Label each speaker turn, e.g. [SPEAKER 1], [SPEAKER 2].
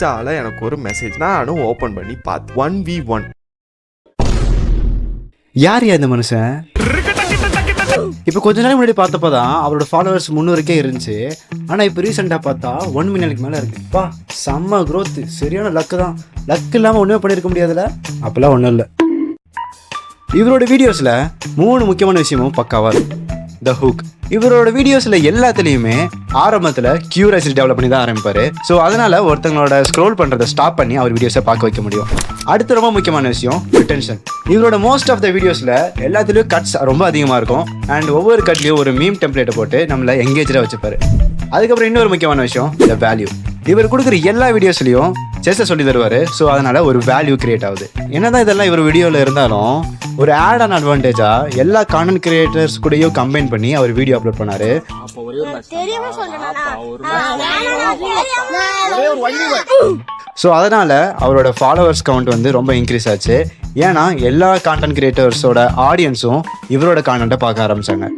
[SPEAKER 1] இன்ஸ்டாவில் எனக்கு ஒரு மெசேஜ். நானும் ஓப்பன் பண்ணி பார்த்து 1v1.
[SPEAKER 2] யார் இந்த மனுஷன்? இப்போ கொஞ்ச நாள் முன்னாடி பார்த்தப்போ தான் அவரோட ஃபாலோவர்ஸ் 300K இருந்துச்சு. ஆனால் இப்போ ரீசெண்டாக பார்த்தா 1 மில்லியனுக்கு மேலே இருக்குப்பா. செம்ம க்ரோத்து, சரியான லக்கு தான். லக்கு இல்லாமல் ஒன்றுமே பண்ணியிருக்க முடியாதுல்ல. அப்போல்லாம் ஒன்றும் இல்லை. இவரோட வீடியோஸில் 3 முக்கியமான விஷயமும் பக்காவாக இருக்கும். த ஹூக். இவரோட வீடியோஸில் எல்லாத்துலேயுமே ஆரம்பத்தில் கியூரியாசிட்டி டெவலப் பண்ணி தான் ஆரம்பிப்பார். ஸோ அதனால் ஒருத்தங்களோட ஸ்க்ரோல் பண்ணுறதை ஸ்டாப் பண்ணி அவர் வீடியோஸை பார்க்க வைக்க முடியும். அடுத்து ரொம்ப முக்கியமான விஷயம் ரிட்டென்ஷன். இவரோட மோஸ்ட் ஆஃப் த வீடியோஸில் எல்லாத்துலேயும் கட்ஸ் ரொம்ப அதிகமாக இருக்கும். அண்ட் ஒவ்வொரு கட்லேயும் ஒரு மீம் டெம்ப்ளேட்டை போட்டு நம்மளை எங்கேஜாக வச்சுப்பாரு. அதுக்கப்புறம் இன்னொரு முக்கியமான விஷயம் த வேல்யூ. இவர் கொடுக்குற எல்லா வீடியோஸ்லையும் செஸ்ஸை சொல்லி தருவார். ஸோ அதனால் ஒரு வேல்யூ கிரியேட் ஆகுது. என்னதான் இதெல்லாம் இவர் வீடியோவில் இருந்தாலும் ஒரு ஆட் ஆன் அட்வான்டேஜாக எல்லா கான்டென்ட் கிரியேட்டர்ஸ் கூடயும் கம்பைன் பண்ணி அவர் வீடியோ அப்லோட் பண்ணார். ஸோ அதனால் அவரோட ஃபாலோவர்ஸ் கவுண்ட் வந்து ரொம்ப இன்க்ரீஸ் ஆச்சு. ஏன்னா எல்லா கான்டென்ட் கிரியேட்டர்ஸோட ஆடியன்ஸும் இவரோட கான்டென்ட்டை பார்க்க ஆரம்பித்தாங்க.